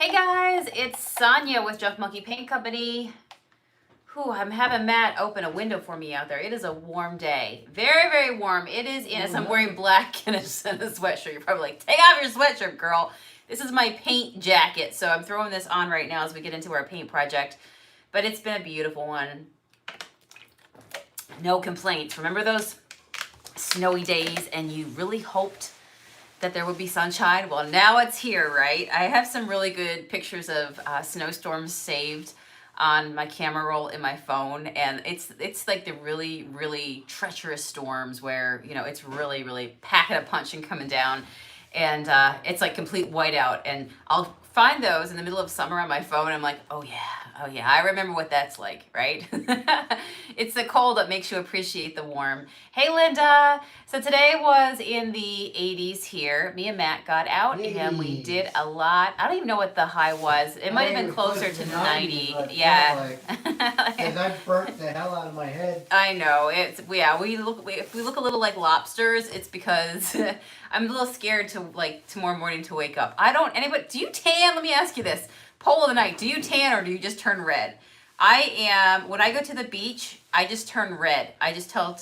Hey guys, it's Sonia with Junk Monkey Paint Company. I'm having Matt open a window for me out there. It is a warm day. Very, very warm. It is in, as I'm wearing black and a sweatshirt. You're probably like, take off your sweatshirt, girl. This is my paint jacket, so I'm throwing this on right now as we get into our paint project. But it's been a beautiful one. No complaints. Remember those snowy days and you really hoped that there would be sunshine? Well, now it's here, right? I have some really good pictures of snowstorms saved on my camera roll in my phone, and it's like the really, really treacherous storms where, you know, it's really, really packing a punch and coming down, and it's like complete whiteout. And I'll find those in the middle of summer on my phone. I'm like, oh yeah, I remember what that's like, right? It's the cold that makes you appreciate the warm. Hey Linda, so today was in the 80s here. Me and Matt got out and we did a lot. I don't even know what the high was. It might have been closer to 90. Yeah. Because I burnt the hell out of my head. I know. If we look a little like lobsters, it's because I'm a little scared tomorrow morning to wake up. Do you tan? Let me ask you this. Poll of the night. Do you tan or do you just turn red? When I go to the beach, I just turn red. I just tell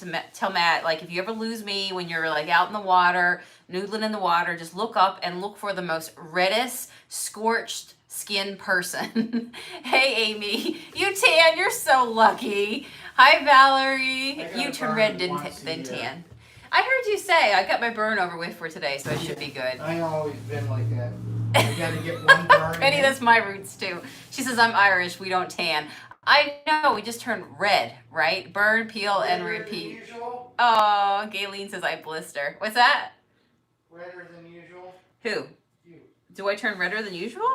Matt, like, if you ever lose me when you're like out in the water, noodling in the water, just look up and look for the most reddest, scorched skin person. Hey Amy, you tan, you're so lucky. Hi Valerie, you turn red then tan. I heard you say I got my burn over with for today, so it should be good. I always been like that. I gotta get one burn. Penny, that's my roots too. She says I'm Irish, we don't tan. I know, we just turn red, right? Burn, peel, and repeat. Oh, Gayleen says I blister. What's that? Redder than usual. Who? You. Do I turn redder than usual?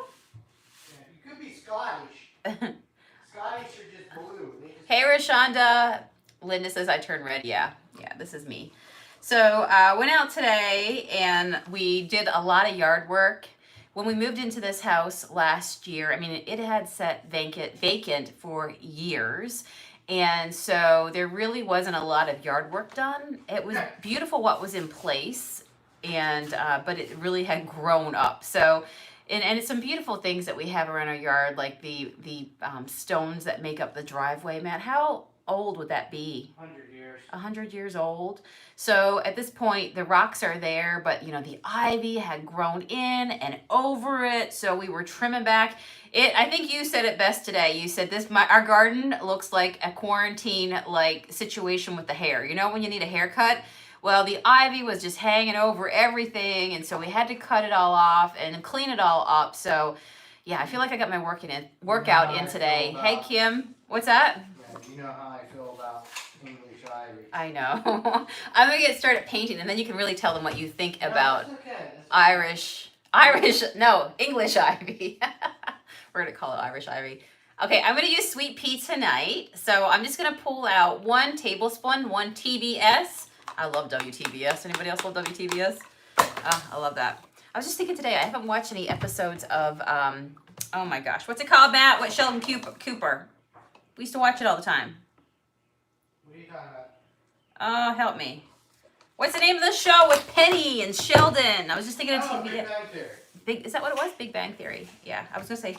Yeah, you could be Scottish. Scottish are just blue. Hey Rashonda. Linda says I turn red. Yeah, this is me. So went out today and we did a lot of yard work. When we moved into this house last year, I mean, it had sat vacant for years. And so there really wasn't a lot of yard work done. It was beautiful what was in place, and but it really had grown up. So, and it's some beautiful things that we have around our yard, like the stones that make up the driveway. Matt, how old would that be? 100 years. 100 years old. So at this point, the rocks are there, but you know, the ivy had grown in and over it. So we were trimming back. I think you said it best today. You said our garden looks like a quarantine like situation with the hair. You know, when you need a haircut? Well, the ivy was just hanging over everything. And so we had to cut it all off and clean it all up. So yeah, I feel like I got my workout in today. Hey, Kim, what's that? You know how I feel about English ivy. I know. I'm going to get started painting, and then you can really tell them what you think about English ivy. We're going to call it Irish ivy. Okay, I'm going to use sweet pea tonight. So I'm just going to pull out 1 tablespoon, 1 TBS. I love WTBS. Anybody else love WTBS? Oh, I love that. I was just thinking today, I haven't watched any episodes of, oh my gosh, what's it called, Matt? What, Sheldon Cooper? We used to watch it all the time. What are you talking about? Oh, help me. What's the name of the show with Penny and Sheldon? I was just thinking of TV. Big Bang Theory. Is that what it was? Big Bang Theory. Yeah, I was going to say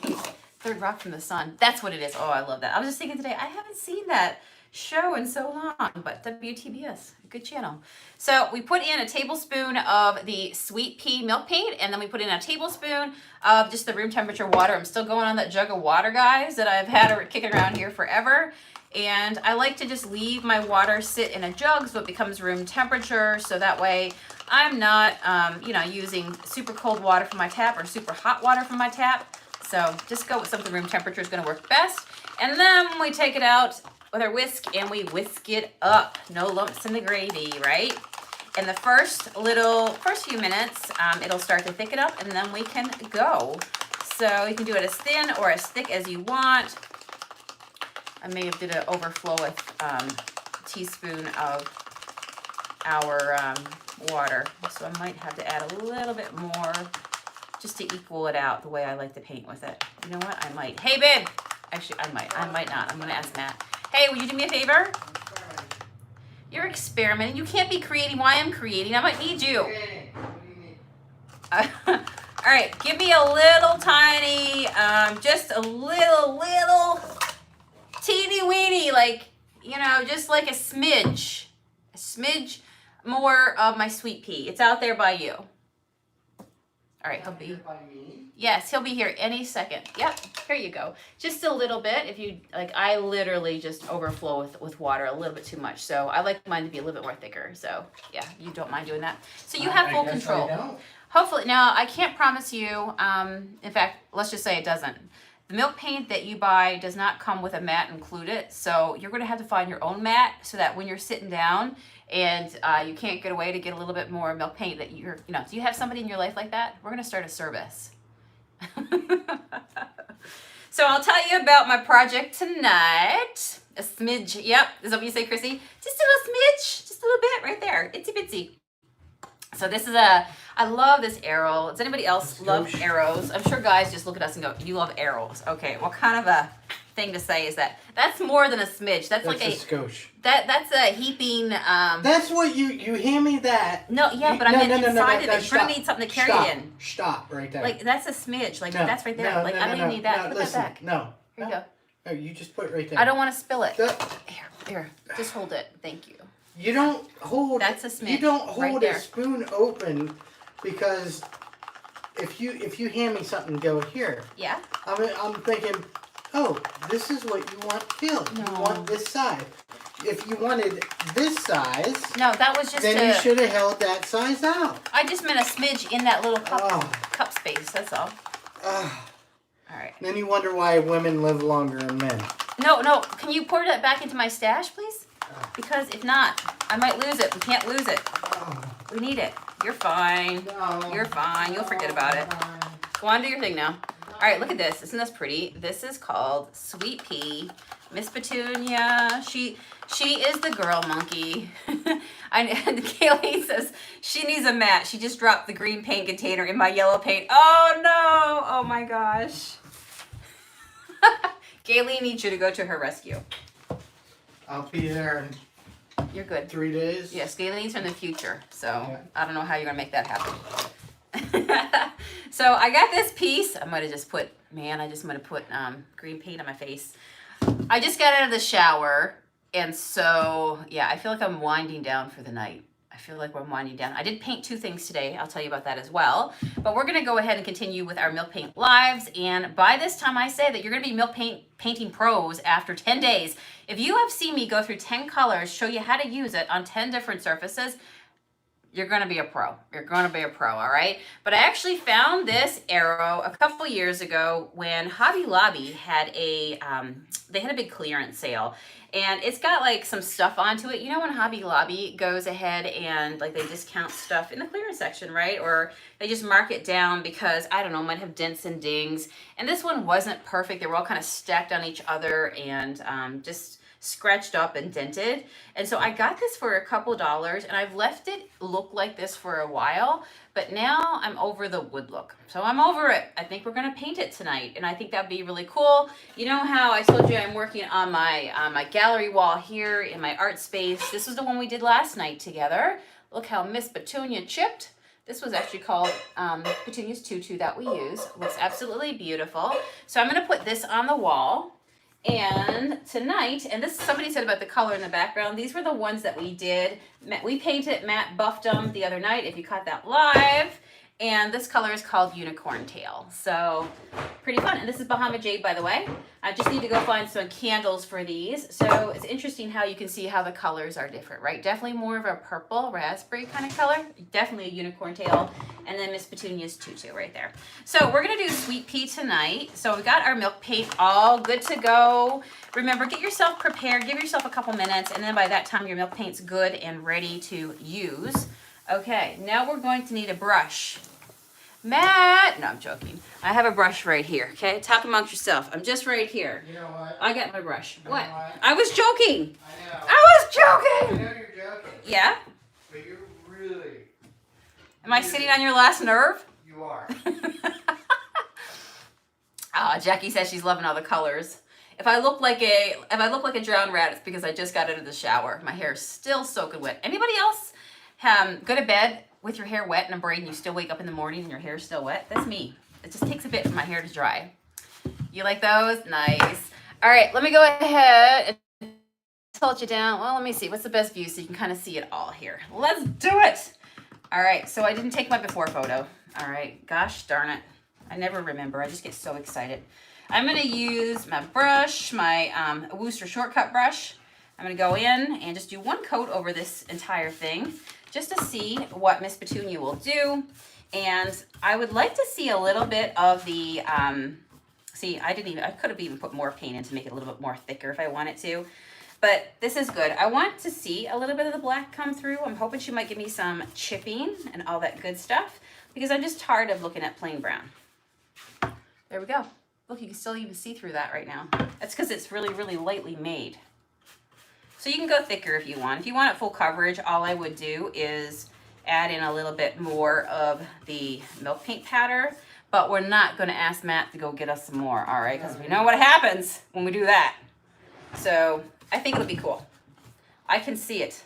Third Rock from the Sun. That's what it is. Oh, I love that. I was just thinking today, I haven't seen that show in so long, but WTBS, good channel. So we put in a tablespoon of the sweet pea milk paint, and then we put in a tablespoon of just the room temperature water. I'm still going on that jug of water, guys, that I've had kicking around here forever. And I like to just leave my water sit in a jug so it becomes room temperature, so that way I'm not, using super cold water from my tap or super hot water from my tap. So just go with something room temperature is going to work best. And then we take it out with our whisk and we whisk it up. No lumps in the gravy, right? In the first few minutes, it'll start to thicken up, and then we can go. So you can do it as thin or as thick as you want. I may have did an overflow with teaspoon of our water. So I might have to add a little bit more just to equal it out the way I like to paint with it. You know what? I might. Hey, babe. Actually, I might not. I'm going to ask Matt. Hey, will you do me a favor? You're experimenting. You can't be creating while I'm creating. I might need you. What do you need? All right, give me a little tiny just a little teeny weeny, like, you know, just like a smidge more of my sweet pea. It's out there by you. All right, he'll be. By me? Yes, he'll be here any second. Yep, here you go. Just a little bit. If you like, I literally just overflow with water a little bit too much. So I like mine to be a little bit more thicker. So yeah, you don't mind doing that. So you have full control. Hopefully, now I can't promise you. In fact, let's just say it doesn't. The milk paint that you buy does not come with a mat included. So you're going to have to find your own mat so that when you're sitting down and you can't get away to get a little bit more milk paint that you're, you know, do you have somebody in your life like that? We're going to start a service. So I'll tell you about my project tonight. A smidge. Yep. Is that what you say, Chrissy? Just a little smidge. Just a little bit right there. Itsy bitsy. So this is I love this arrow. Does anybody else love arrows? I'm sure guys just look at us and go, you love arrows. Okay. What kind of a thing to say is that? That's more than a smidge. That's like a skosh. That's a heaping. That's what you hand me that. No, yeah, but I meant inside of it. You're gonna need something to carry it in. Stop right there. Like that's a smidge. Like that's right there. Like I don't even need that. Put that back. No. Here you go. No, you just put it right there. I don't want to spill it. Here. Just hold it. Thank you. You don't hold. That's a smidge. You don't hold right a spoon open because if you hand me something, go here. Yeah. I'm thinking, oh, this is what you want filled. No. You want this size. If you wanted this size, no, that was just. Then you should have held that size out. I just meant a smidge in that little cup space. That's all. All right. Then you wonder why women live longer than men. No. Can you pour that back into my stash, please? Because if not, I might lose it. We can't lose it. We need it. You're fine. No. You're fine. You'll forget about it. Go on, do your thing now. All right, look at this. Isn't this pretty? This is called Sweet Pea. Miss Petunia. She is the girl monkey. And Kaylee says she needs a mat. She just dropped the green paint container in my yellow paint. Oh no! Oh my gosh. Kaylee needs you to go to her rescue. I'll be there in You're good. 3 days. Yes, Kaylee needs her in the future. So I don't know how you're gonna make that happen. So I got this piece. I might have just put, green paint on my face. I just got out of the shower, and so yeah, I feel like I'm winding down for the night. I feel like we're winding down. I did paint 2 things today. I'll tell you about that as well. But we're gonna go ahead and continue with our milk paint lives. And by this time, I say that you're gonna be milk painting pros after 10 days. If you have seen me go through 10 colors, show you how to use it on 10 different surfaces, you're going to be a pro. You're going to be a pro, all right? But I actually found this arrow a couple years ago when Hobby Lobby had they had a big clearance sale. And it's got like some stuff onto it. You know when Hobby Lobby goes ahead and like they discount stuff in the clearance section, right? Or they just mark it down because, I don't know, might have dents and dings. And this one wasn't perfect. They were all kind of stacked on each other and just scratched up and dented. And so I got this for a couple dollars, and I've left it look like this for a while, but now I'm over the wood look. So I'm over it. I think we're gonna paint it tonight, and I think that'd be really cool. You know how I told you I'm working on my gallery wall here in my art space. This was the one we did last night together. Look how Miss Petunia chipped. This was actually called Petunia's Tutu that we use. Looks absolutely beautiful. So I'm gonna put this on the wall. And tonight, and this somebody said about the color in the background, these were the ones that we did. We painted, Matt buffed them the other night if you caught that live. And this color is called Unicorn Tail. So pretty fun. And this is Bahama Jade, by the way. I just need to go find some candles for these. So it's interesting how you can see how the colors are different, right? Definitely more of a purple raspberry kind of color. Definitely a Unicorn Tail. And then Miss Petunia's Tutu right there. So we're going to do Sweet Pea tonight. So we got our milk paint all good to go. Remember, get yourself prepared. Give yourself a couple minutes. And then by that time, your milk paint's good and ready to use. Okay, now we're going to need a brush. Matt, no, I'm joking. I have a brush right here, okay? Talk amongst yourself. I'm just right here. You know what? I got my brush. You know what? what? I was joking. I know. I was joking. I know you're joking. Yeah? But you're really... Am I sitting on your last nerve? You are. Jackie says she's loving all the colors. If I look like a drowned rat, it's because I just got out of the shower. My hair is still soaking wet. Anybody else go to bed with your hair wet in a braid and you still wake up in the morning and your hair is still wet? That's me. It just takes a bit for my hair to dry. You like those? Nice. All right, let me go ahead and tilt you down. Well, let me see. What's the best view so you can kind of see it all here? Let's do it. All right, so I didn't take my before photo. All right, gosh darn it. I never remember. I just get so excited. I'm going to use my brush, my Worcester shortcut brush. I'm going to go in and just do one coat over this entire thing just to see what Miss Petunia will do. And I would like to see a little bit of the, see, I could have even put more paint in to make it a little bit more thicker if I wanted to. But this is good. I want to see a little bit of the black come through. I'm hoping she might give me some chipping and all that good stuff because I'm just tired of looking at plain brown. There we go. Look, you can still even see through that right now. That's because it's really, really lightly made. So you can go thicker if you want. If you want it full coverage, all I would do is add in a little bit more of the milk paint powder. But we're not going to ask Matt to go get us some more, all right? Because we know what happens when we do that. So I think it'll be cool. I can see it.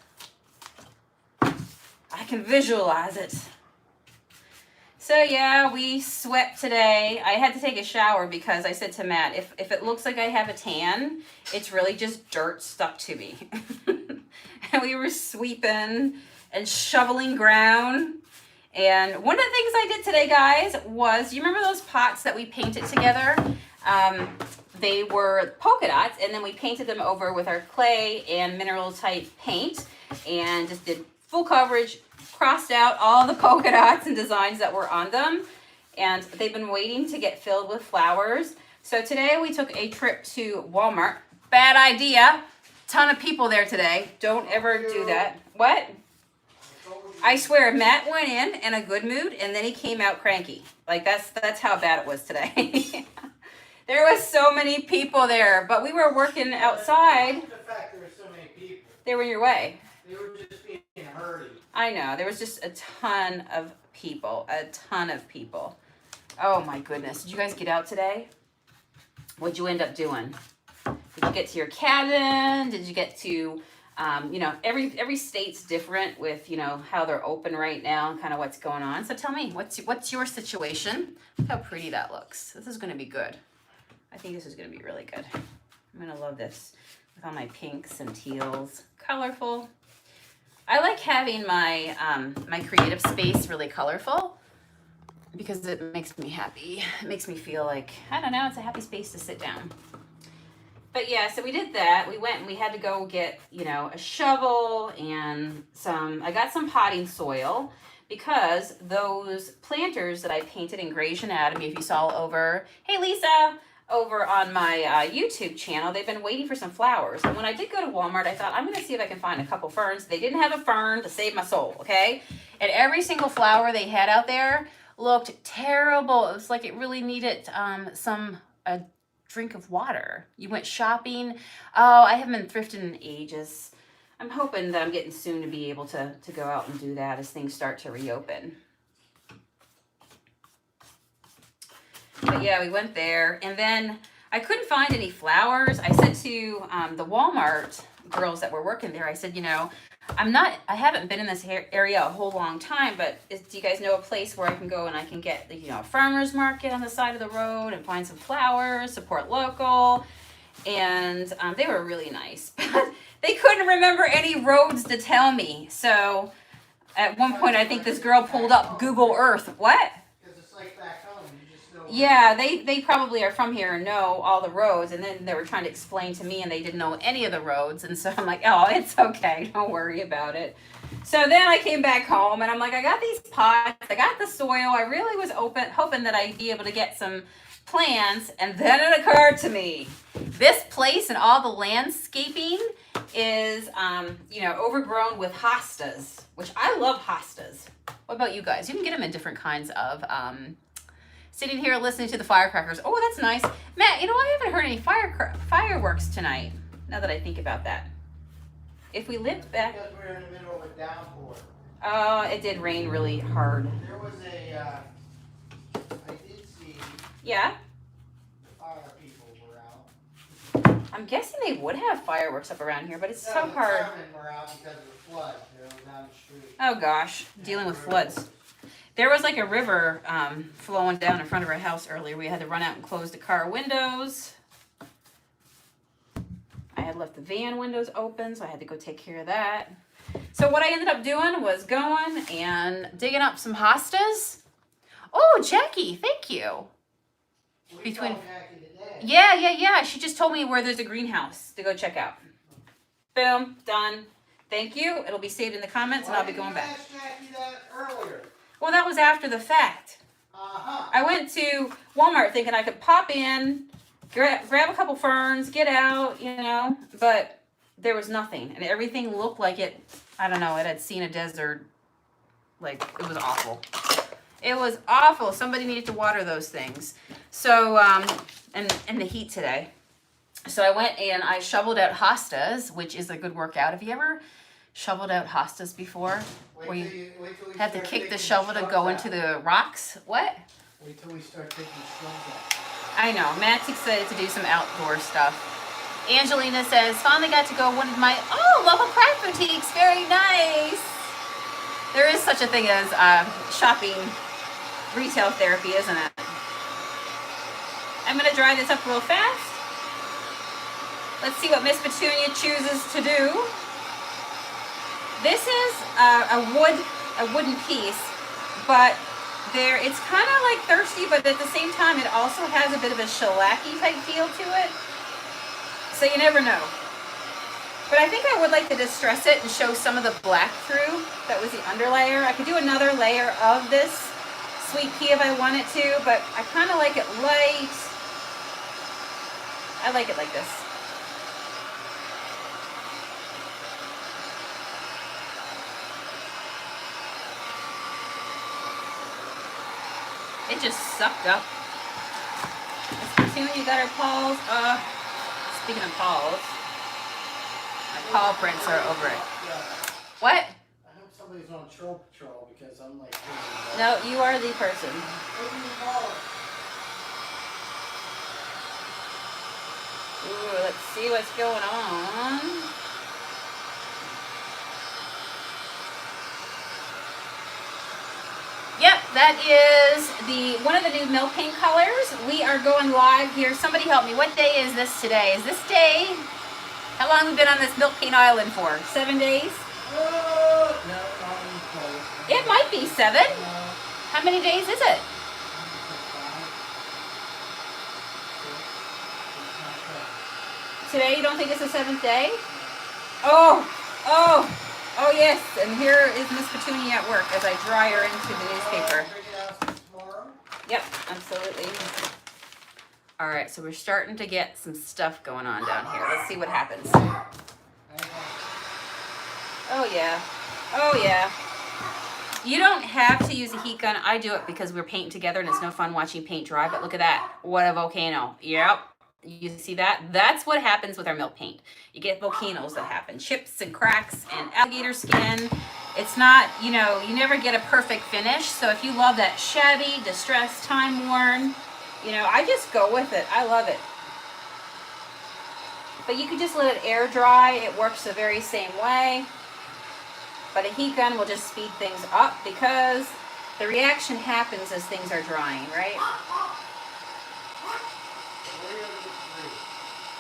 I can visualize it. So yeah, we swept today. I had to take a shower because I said to Matt, if it looks like I have a tan, it's really just dirt stuck to me. And we were sweeping and shoveling ground. And one of the things I did today, guys, was, you remember those pots that we painted together? They were polka dots, and then we painted them over with our clay and mineral type paint and just did full coverage, crossed out all the polka dots and designs that were on them. And they've been waiting to get filled with flowers. So today we took a trip to Walmart. Bad idea. Ton of people there today. Don't ever do that. What? I swear, Matt went in a good mood, and then he came out cranky. Like, that's how bad it was today. There was so many people there, but we were working outside. The fact there were so many people. They were in your way. They were just being in a hurry. I know. There was just a ton of people. A ton of people. Oh, my goodness. Did you guys get out today? What'd you end up doing? Did you get to your cabin? Did you get to... you know, every state's different with, you know, how they're open right now and kind of what's going on. So tell me, what's your situation? Look how pretty that looks. This is going to be good. I think this is going to be really good. I'm going to love this with all my pinks and teals. Colorful. I like having my, my creative space really colorful because it makes me happy. It makes me feel like, I don't know, it's a happy space to sit down. But yeah, so we did that. We went and we had to go get, you know, a shovel and I got some potting soil because those planters that I painted in Grey's Anatomy, if you saw over, hey Lisa, over on my YouTube channel, they've been waiting for some flowers. And when I did go to Walmart, I thought, I'm going to see if I can find a couple ferns. They didn't have a fern to save my soul, okay? And every single flower they had out there looked terrible. It was like it really needed a drink of water. You went shopping. Oh, I haven't been thrifting in ages. I'm hoping that I'm getting soon to be able to go out and do that as things start to reopen. But yeah, we went there, and then I couldn't find any flowers. I said to the Walmart girls that were working there, I said, you know, I haven't been in this area a whole long time, but do you guys know a place where I can go and I can get, you know, a farmer's market on the side of the road and find some flowers, support local? And they were really nice, but they couldn't remember any roads to tell me. So at one point, I think this girl pulled up Google Earth. What? Because it's like back home. You just know. Yeah, they probably are from here and know all the roads, and then they were trying to explain to me and they didn't know any of the roads, and so I'm like, oh, it's okay, don't worry about it. So then I came back home and I'm like, I got these pots, I got the soil, I really was hoping that I'd be able to get some plants, and then it occurred to me, this place and all the landscaping is, you know, overgrown with hostas, which I love hostas. What about you guys? You can get them in different kinds of, sitting here listening to the firecrackers. Oh, that's nice. Matt, you know, I haven't heard any fireworks tonight, now that I think about that. If we lived back... Because we're in the middle of a downpour. Oh, it did rain really hard. There was I did see... Yeah? The fire people were out. I'm guessing they would have fireworks up around here, but it's so the hard. firemen were out because of the flood. They were down the street. Oh gosh, dealing with floods. There was like a river flowing down in front of our house earlier. We had to run out and close the car windows. I had left the van windows open, so I had to go take care of that. So what I ended up doing was going and digging up some hostas. Oh, Jackie, thank you. Between yeah. She just told me where there's a greenhouse to go check out. Boom, done. Thank you. It'll be saved in the comments, and I'll be going back. Why didn't you ask Jackie that earlier? Well, that was after the fact. I went to Walmart thinking I could pop in, grab a couple ferns, get out, you know, but there was nothing, and everything looked like it. I don't know. It had seen a desert. Like, it was awful. It was awful. Somebody needed to water those things. So, and the heat today. So I went and I shoveled out hostas, which is a good workout. Have you ever shoveled out hostas before? Where you have to kick the shovel to go into the rocks? What? Wait till we start taking shrubs out. I know. Matt's excited to do some outdoor stuff. Angelina says, finally got to go one of my, local craft boutiques. Very nice. There is such a thing as shopping retail therapy, isn't it? I'm going to dry this up real fast. Let's see what Miss Petunia chooses to do. This is a wooden piece, but it's kind of like thirsty, but at the same time, it also has a bit of a shellacky type feel to it. So you never know. But I think I would like to distress it and show some of the black through. That was the underlayer. I could do another layer of this sweet pea if I wanted to, but I kind of like it light. I like it like this. It just sucked up. Miss Petunia got her paws. Speaking of paws, my paw prints are over it. What? I hope somebody's on troll patrol because I'm like... No, you are the person. Ooh, let's see what's going on. Yep, that is one of the new milk paint colors. We are going live here. Somebody help me. What day is this today? Is this day? How long have we been on this milk paint island for? 7 days? No, It might be 7. How many days is it? Today, you don't think it's the 7th day? Oh yes, and here is Miss Petunia at work as I dry her into the newspaper. Yep, absolutely. All right, so we're starting to get some stuff going on down here. Let's see what happens. Oh yeah. You don't have to use a heat gun. I do it because we're painting together and it's no fun watching paint dry, but look at that. What a volcano. Yep. You see that? That's what happens with our milk paint. You get volcanoes that happen. Chips and cracks and alligator skin. It's not, you never get a perfect finish. So if you love that shabby, distressed, time-worn, I just go with it. I love it. But you can just let it air dry. It works the very same way. But a heat gun will just speed things up because the reaction happens as things are drying, right?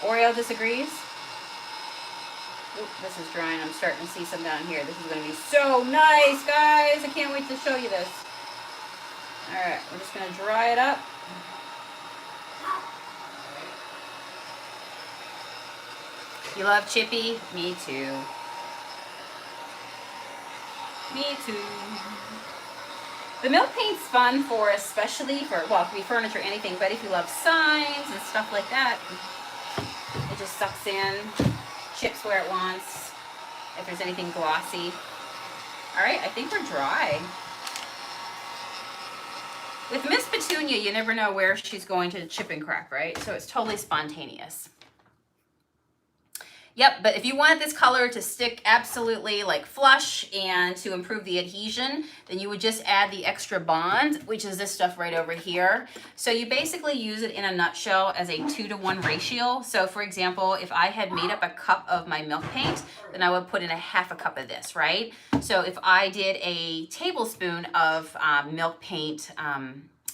Oreo disagrees. Oop, this is drying. I'm starting to see some down here. This is going to be so nice, guys. I can't wait to show you this. All right, we're just going to dry it up. You love Chippy? Me too. Me too. The milk paint's fun especially for, well, it can be furniture, anything, but if you love signs and stuff like that, it just sucks in, chips where it wants, if there's anything glossy. All right, I think we're dry. With Miss Petunia, you never know where she's going to chip and crack, right? So it's totally spontaneous. Yep, but if you want this color to stick absolutely like flush and to improve the adhesion, then you would just add the extra bond, which is this stuff right over here. So you basically use it in a nutshell as a 2-to-1 ratio. So for example, if I had made up a cup of my milk paint, then I would put in a half a cup of this, right? So if I did a tablespoon of milk paint,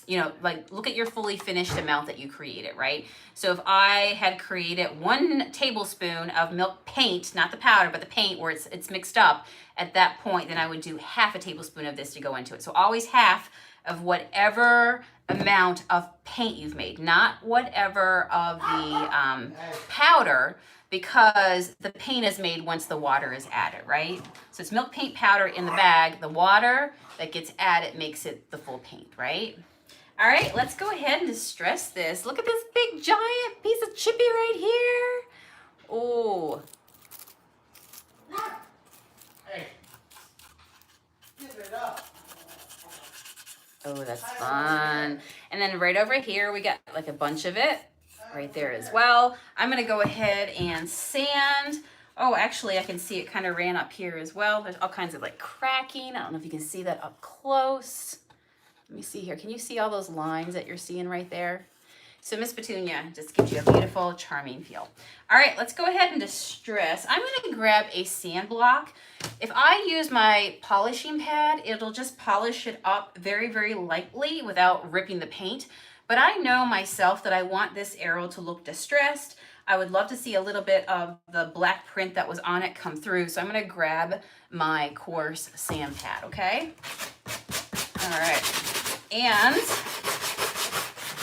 you know, like look at your fully finished amount that you created, right? So if I had created 1 tablespoon of milk paint, not the powder, but the paint where it's mixed up, at that point, then I would do half a tablespoon of this to go into it. So always half of whatever amount of paint you've made, not whatever of the powder, because the paint is made once the water is added, right? So it's milk paint powder in the bag. The water that gets added makes it the full paint, right? All right, let's go ahead and distress this. Look at this big giant piece of chippy right here. Oh. Hey, give it up. Oh, that's fun. And then right over here, we got like a bunch of it right there as well. I'm gonna go ahead and sand. Oh, actually, I can see it kind of ran up here as well. There's all kinds of like cracking. I don't know if you can see that up close. Let me see here. Can you see all those lines that you're seeing right there? So Miss Petunia just gives you a beautiful, charming feel. All right, let's go ahead and distress. I'm going to grab a sand block. If I use my polishing pad, it'll just polish it up very, very lightly without ripping the paint. But I know myself that I want this arrow to look distressed. I would love to see a little bit of the black print that was on it come through. So I'm going to grab my coarse sand pad, okay? All right. And,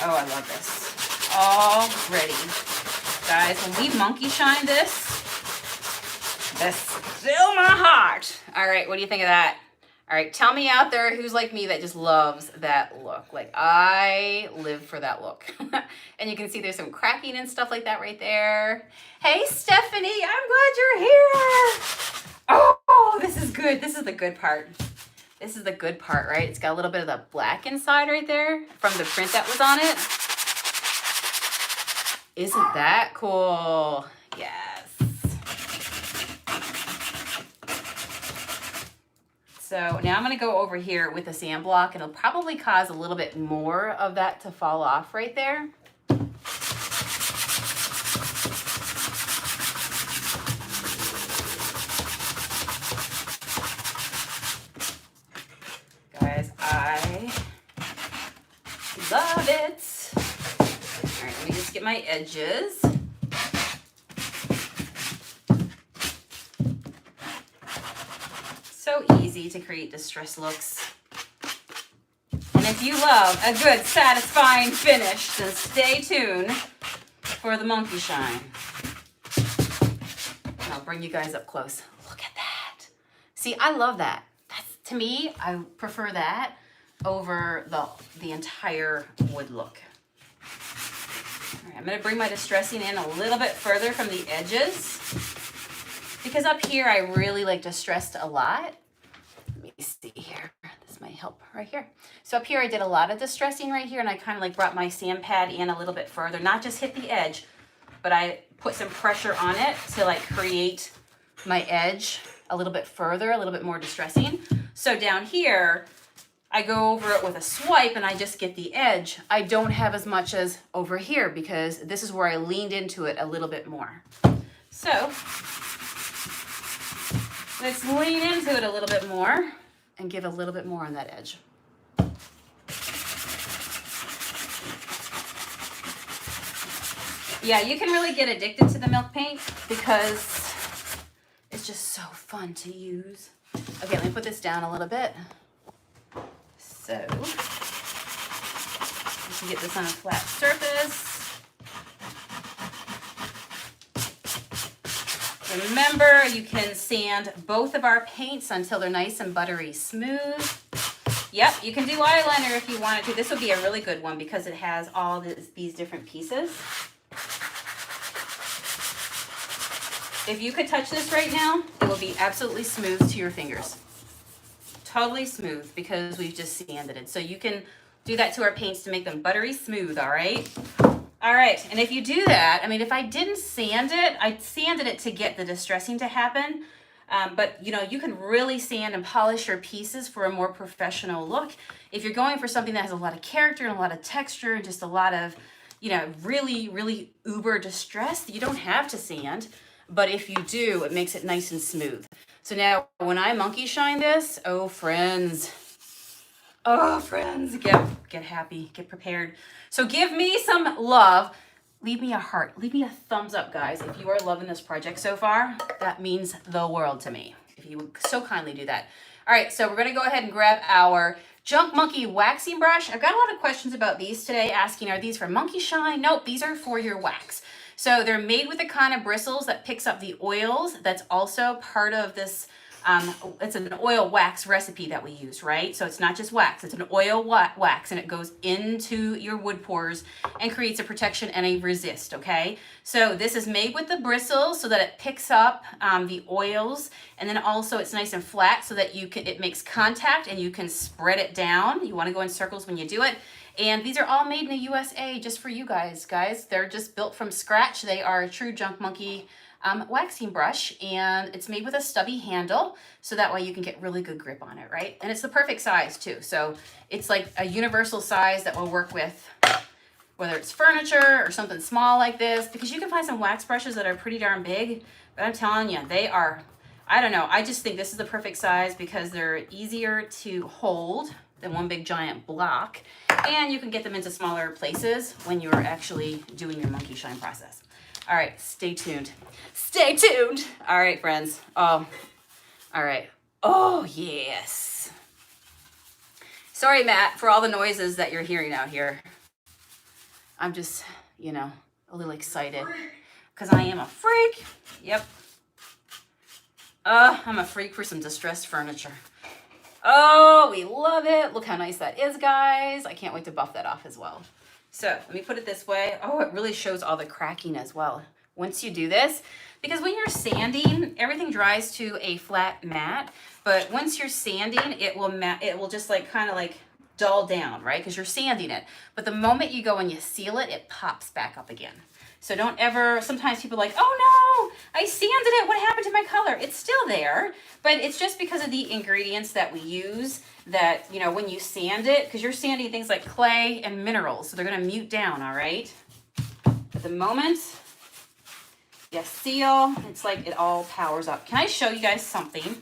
oh, I love this already. Guys, when we monkey shine this, that's still my heart. All right, what do you think of that? All right, tell me out there who's like me that just loves that look. Like, I live for that look. And you can see there's some cracking and stuff like that right there. Hey, Stephanie, I'm glad you're here. Oh, this is good. This is the good part. This is the good part, right? It's got a little bit of the black inside right there from the print that was on it. Isn't that cool? Yes. So now I'm gonna go over here with the sand block, and it'll probably cause a little bit more of that to fall off right there. I love it. All right, let me just get my edges. So easy to create distress looks. And if you love a good, satisfying finish, then stay tuned for the monkey shine. And I'll bring you guys up close. Look at that. See, I love that. To me, I prefer that over the entire wood look. All right, I'm going to bring my distressing in a little bit further from the edges, because up here I really like distressed a lot. Let me see here. This might help right here. So up here I did a lot of distressing right here, and I kind of like brought my sand pad in a little bit further, not just hit the edge, but I put some pressure on it to like create my edge a little bit further, a little bit more distressing. So down here, I go over it with a swipe and I just get the edge. I don't have as much as over here because this is where I leaned into it a little bit more. So let's lean into it a little bit more and give a little bit more on that edge. Yeah, you can really get addicted to the milk paint because it's just so fun to use. Okay, let me put this down a little bit. So, you can get this on a flat surface. Remember, you can sand both of our paints until they're nice and buttery smooth. Yep, you can do eyeliner if you wanted to. This would be a really good one because it has all these different pieces. If you could touch this right now, it will be absolutely smooth to your fingers. Totally smooth because we've just sanded it. So you can do that to our paints to make them buttery smooth, all right? All right, and if you do that, I mean, if I didn't sand it, I sanded it to get the distressing to happen. But you know, you can really sand and polish your pieces for a more professional look. If you're going for something that has a lot of character and a lot of texture and just a lot of, you know, really, really uber distress, you don't have to sand. But if you do, it makes it nice and smooth. So now when I monkey shine this, oh friends, get happy, get prepared. So give me some love. Leave me a heart. Leave me a thumbs up, guys. If you are loving this project so far, that means the world to me. If you would so kindly do that. All right, so we're gonna go ahead and grab our Junk Monkey waxing brush. I've got a lot of questions about these today, asking, are these for monkey shine? Nope, these are for your wax. So they're made with the kind of bristles that picks up the oils. That's also part of this. It's an oil wax recipe that we use, right? So it's not just wax, it's an oil wax, and it goes into your wood pores and creates a protection and a resist, okay? So this is made with the bristles so that it picks up the oils, and then also it's nice and flat so that it makes contact and you can spread it down. You wanna go in circles when you do it. And these are all made in the USA just for you guys. They're just built from scratch. They are a true Junk Monkey waxing brush, and it's made with a stubby handle so that way you can get really good grip on it, right? And it's the perfect size too. So it's like a universal size that will work with whether it's furniture or something small like this, because you can find some wax brushes that are pretty darn big, but I'm telling you, they are, I don't know, I just think this is the perfect size because they're easier to hold than one big giant block, and you can get them into smaller places when you're actually doing your monkey shine process. All right, stay tuned. Stay tuned. All right, friends. All right. Oh, yes. Sorry, Matt, for all the noises that you're hearing out here. I'm just, you know, a little excited because I am a freak. Yep. I'm a freak for some distressed furniture. Oh, we love it. Look how nice that is, guys. I can't wait to buff that off as well. So let me put it this way. Oh, it really shows all the cracking as well once you do this, because when you're sanding, everything dries to a flat mat, but once you're sanding, it will just like kind of like dull down, right? Because you're sanding it. But the moment you go and you seal it, it pops back up again. So don't ever, sometimes people are like, oh no, I sanded it, what happened to my color? It's still there, but it's just because of the ingredients that we use that, you know, when you sand it, because you're sanding things like clay and minerals, so they're gonna mute down, all right? At the moment you seal, it's like it all powers up. Can I show you guys something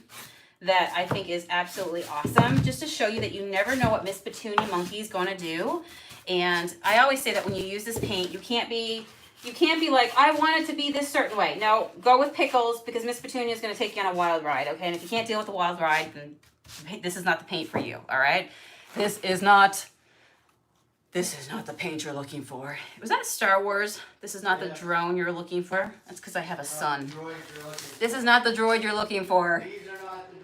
that I think is absolutely awesome, just to show you that you never know what Miss Petunia Monkey is gonna do. And I always say that when you use this paint, you can't be like, I want it to be this certain way. No, go with Pickles, because Miss Petunia is going to take you on a wild ride, okay? And if you can't deal with the wild ride, then this is not the paint for you, all right? This is not the paint you're looking for. Was that Star Wars? This is not the drone you're looking for? That's because I have a son. This is not the droid you're looking for. These are not the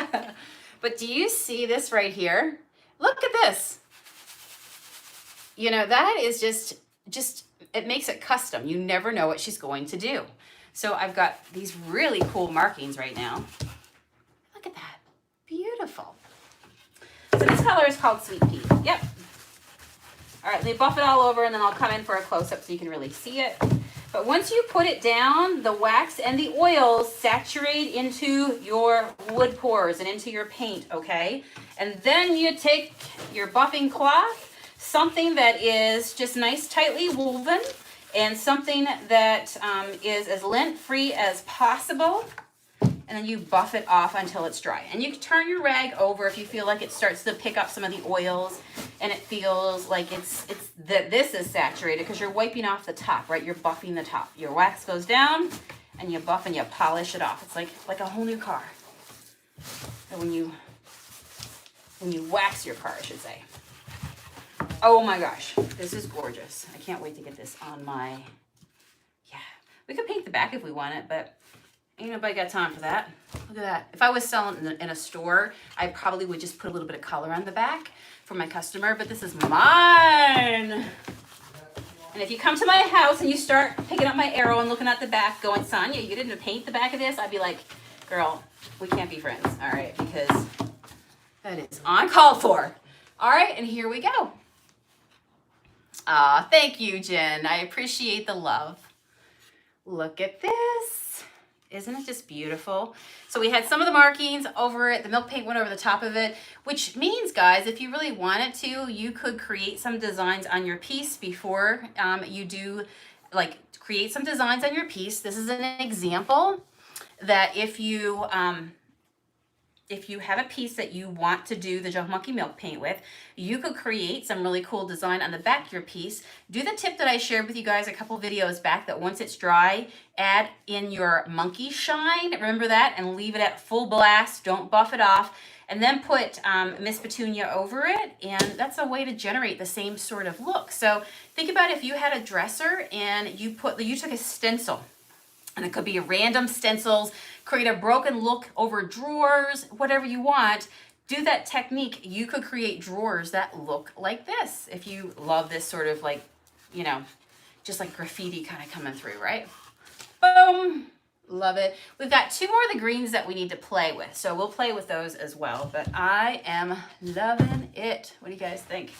droids. But do you see this right here? Look at this. You know, that is just it makes it custom. You never know what she's going to do. So I've got these really cool markings right now. Look at that. Beautiful. So this color is called Sweet Pea. Yep. All right, let me buff it all over, and then I'll come in for a close-up so you can really see it. But once you put it down, the wax and the oils saturate into your wood pores and into your paint, okay? And then you take your buffing cloth, something that is just nice, tightly woven, and something that is as lint-free as possible. And then you buff it off until it's dry. And you can turn your rag over if you feel like it starts to pick up some of the oils and it feels like this is saturated, because you're wiping off the top, right? You're buffing the top. Your wax goes down and you buff and you polish it off. It's like a whole new car. Or when you wax your car, I should say. Oh my gosh, this is gorgeous. I can't wait to get this on my, yeah. We could paint the back if we want it, but ain't nobody got time for that. Look at that. If I was selling in a store, I probably would just put a little bit of color on the back for my customer, but this is mine. And if you come to my house and you start picking up my arrow and looking at the back going, Sonia, you didn't paint the back of this, I'd be like, girl, we can't be friends, all right? Because that is uncalled for. All right, and here we go. Thank you, Jen. I appreciate the love. Look at this. Isn't it just beautiful? So we had some of the markings over it. The milk paint went over the top of it, which means, guys, if you really wanted to, you could create some designs on your piece before you do, like, create some designs on your piece. This is an example that if you have a piece that you want to do the Junk Monkey milk paint with, you could create some really cool design on the back of your piece. Do the tip that I shared with you guys a couple videos back, that once it's dry, add in your monkey shine. Remember that? And leave it at full blast. Don't buff it off. And then put Miss Petunia over it. And that's a way to generate the same sort of look. So think about if you had a dresser and you took a stencil. And it could be random stencils, create a broken look over drawers, whatever you want. Do that technique. You could create drawers that look like this. If you love this sort of like, you know, just like graffiti kind of coming through, right? Boom. Love it. We've got 2 more of the greens that we need to play with. So we'll play with those as well. But I am loving it. What do you guys think?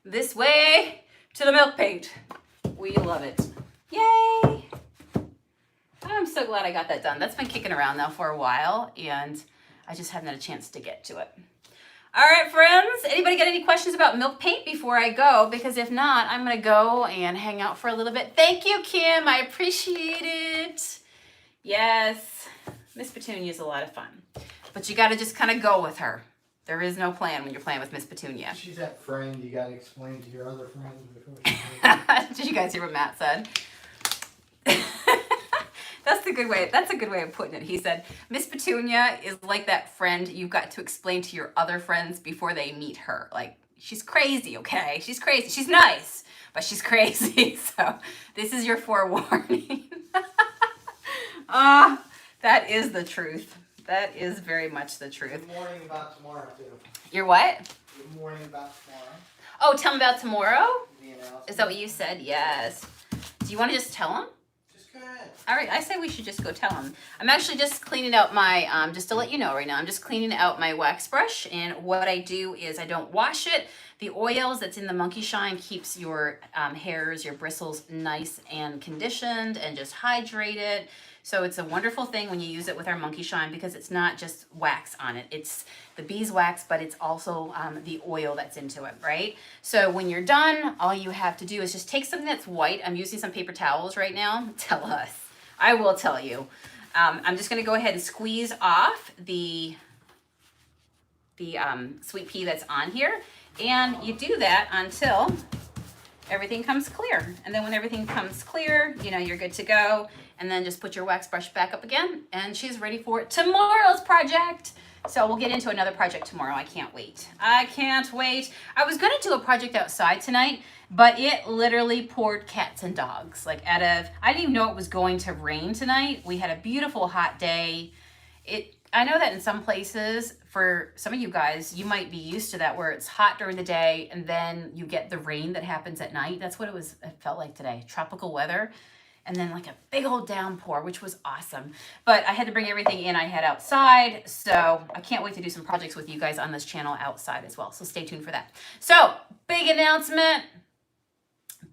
This way to the milk paint. We love it. Yay. I'm so glad I got that done. That's been kicking around now for a while, and I just haven't had a chance to get to it. All right, friends, anybody got any questions about milk paint before I go? Because if not, I'm gonna go and hang out for a little bit. Thank you, Kim, I appreciate it. Yes, Miss Petunia is a lot of fun, but you gotta just kind of go with her. There is no plan when you're playing with Miss Petunia. She's that friend you gotta explain to your other friends before. Did you guys hear what Matt said? That's a good way of putting it. He said, Miss Petunia is like that friend you've got to explain to your other friends before they meet her. Like, she's crazy, okay? She's crazy. She's nice, but she's crazy. So this is your forewarning. That is the truth. That is very much the truth. Good morning about tomorrow, too. You're what? Good morning about tomorrow. Oh, tell them about tomorrow? The announcement. Is that what you said? Yes. Do you want to just tell them? Go ahead. All right, I say we should just go tell them. I'm actually just cleaning out my, just to let you know right now, I'm just cleaning out my wax brush. And what I do is I don't wash it. The oils that's in the monkey shine keeps your hairs, your bristles nice and conditioned and just hydrated. So it's a wonderful thing when you use it with our monkey shine, because it's not just wax on it. It's the beeswax, but it's also the oil that's into it, right? So when you're done, all you have to do is just take something that's white. I'm using some paper towels right now. Tell us. I will tell you. I'm just going to go ahead and squeeze off the sweet pea that's on here. And you do that until everything comes clear. And then when everything comes clear, you know, you're good to go. And then just put your wax brush back up again, and she's ready for tomorrow's project. So we'll get into another project tomorrow. I can't wait. I can't wait. I was gonna do a project outside tonight, but it literally poured cats and dogs. Like I didn't even know it was going to rain tonight. We had a beautiful hot day. I know that in some places, for some of you guys, you might be used to that, where it's hot during the day and then you get the rain that happens at night. That's what it felt like today. Tropical weather. And then like a big old downpour, which was awesome. But I had to bring everything in I had outside. So I can't wait to do some projects with you guys on this channel outside as well. So stay tuned for that. So big announcement.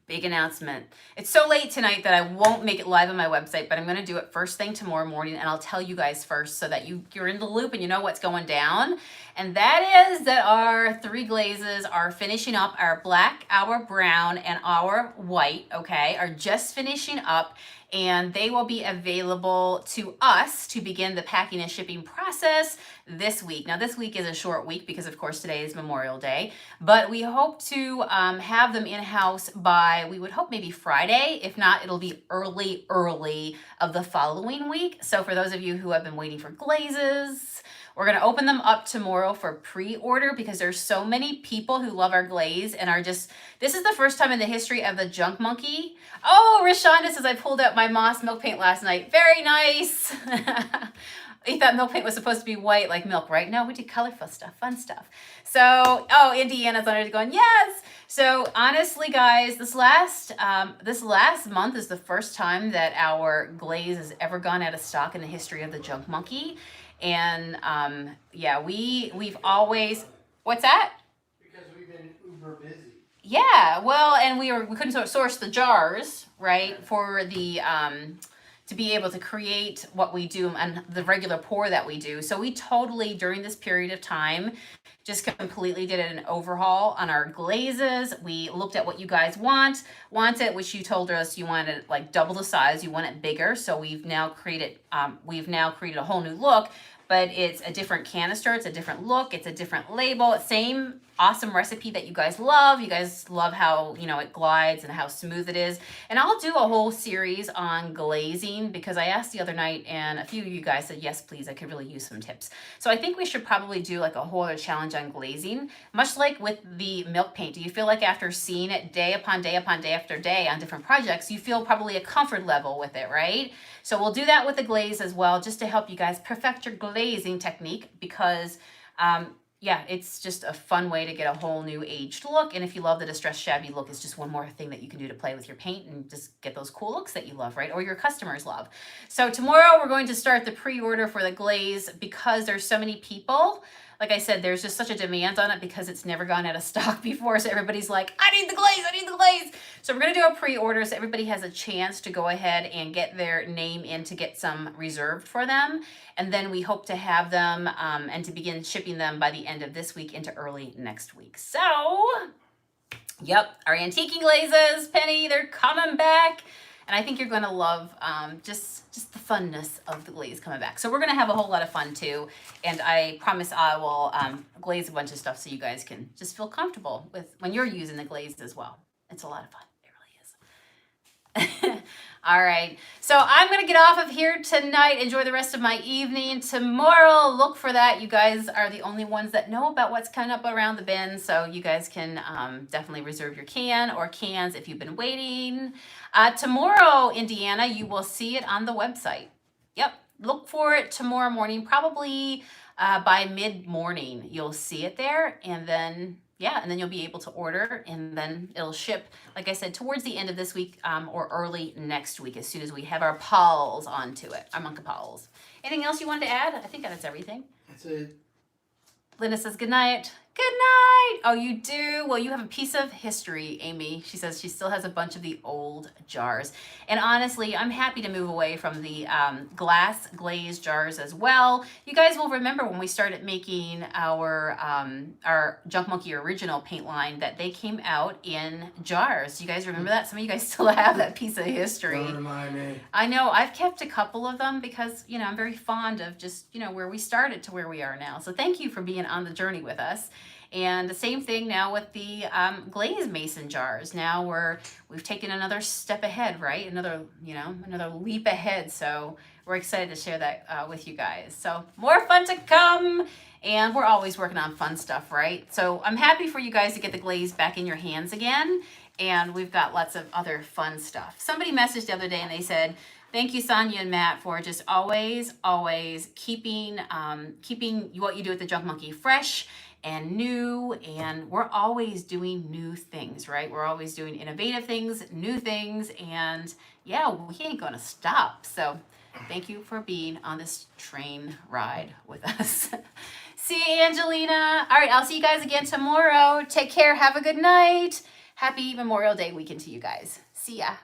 Big announcement. It's so late tonight that I won't make it live on my website, but I'm going to do it first thing tomorrow morning, and I'll tell you guys first so that you're in the loop and you know what's going down. And that is that our 3 glazes are finishing up. Our black, our brown, and our white, okay, are just finishing up, and they will be available to us to begin the packing and shipping process this week. Now, this week is a short week because, of course, today is Memorial Day, but we hope to have them in-house by, we would hope maybe Friday. If not, it'll be early of the following week. So for those of you who have been waiting for glazes, we're going to open them up tomorrow for pre-order, because there's so many people who love our glaze and are just, this is the first time in the history of the Junk Monkey. Oh, Rashonda says I pulled out my moss milk paint last night. Very nice. You thought milk paint was supposed to be white like milk, right? No, we did colorful stuff, fun stuff. So, oh, Indiana's on it going, yes. So honestly, guys, this last month is the first time that our glaze has ever gone out of stock in the history of the Junk Monkey. And yeah, we've always, what's that? Because we've been uber busy. Yeah, well, and we couldn't source the jars, right, for the to be able to create what we do and the regular pour that we do. So we totally, during this period of time, just completely did an overhaul on our glazes. We looked at what you guys wanted, which you told us you wanted like double the size, you want it bigger. So we've now created a whole new look, but it's a different canister, it's a different look, it's a different label, same awesome recipe that you guys love. You guys love how, you know, it glides and how smooth it is. And I'll do a whole series on glazing because I asked the other night and a few of you guys said, yes, please, I could really use some tips. So I think we should probably do like a whole other challenge on glazing, much like with the milk paint. Do you feel like after seeing it day upon day upon day after day on different projects, you feel probably a comfort level with it, right? So we'll do that with the glaze as well, just to help you guys perfect your glazing technique because yeah, it's just a fun way to get a whole new aged look. And if you love the distressed shabby look, it's just one more thing that you can do to play with your paint and just get those cool looks that you love, right? Or your customers love. So tomorrow we're going to start the pre-order for the glaze because there's so many people. Like I said, there's just such a demand on it because it's never gone out of stock before. So everybody's like, I need the glaze, I need the glaze. So we're gonna do a pre-order so everybody has a chance to go ahead and get their name in to get some reserved for them. And then we hope to have them and to begin shipping them by the end of this week into early next week. So, yep, our antique glazes, Penny, they're coming back. And I think you're going to love just the funness of the glaze coming back. So we're going to have a whole lot of fun too. And I promise I will glaze a bunch of stuff so you guys can just feel comfortable with when you're using the glaze as well. It's a lot of fun. It really is. All right. So I'm going to get off of here tonight. Enjoy the rest of my evening. Tomorrow, look for that. You guys are the only ones that know about what's coming up around the bin. So you guys can definitely reserve your can or cans if you've been waiting. Tomorrow, Indiana, you will see it on the website. Yep. Look for it tomorrow morning, probably by mid-morning. You'll see it there. And then yeah, and then you'll be able to order and then it'll ship, like I said, towards the end of this week or early next week as soon as we have our pals onto it, our Monka pals. Anything else you wanted to add? I think that's everything. That's it. Linda says good night. Good night. Oh, you do? Well, you have a piece of history, Amy. She says she still has a bunch of the old jars. And honestly, I'm happy to move away from the glass glazed jars as well. You guys will remember when we started making our Junk Monkey original paint line that they came out in jars. Do you guys remember that? Some of you guys still have that piece of history. Don't remind me. I know. I've kept a couple of them because, you know, I'm very fond of just, you know, where we started to where we are now. So thank you for being on the journey with us. And the same thing now with the glazed mason jars. Now we've taken another step ahead, right? Another leap ahead. So we're excited to share that with you guys. So more fun to come. And we're always working on fun stuff, right? So I'm happy for you guys to get the glaze back in your hands again. And we've got lots of other fun stuff. Somebody messaged the other day and they said, thank you, Sonia and Matt, for just always keeping what you do at the Junk Monkey fresh and new, and we're always doing new things, right? We're always doing innovative things, new things, and yeah, we ain't gonna stop. So thank you for being on this train ride with us. See you, Angelina. All right, I'll see you guys again tomorrow. Take care. Have a good night. Happy Memorial Day weekend to you guys. See ya.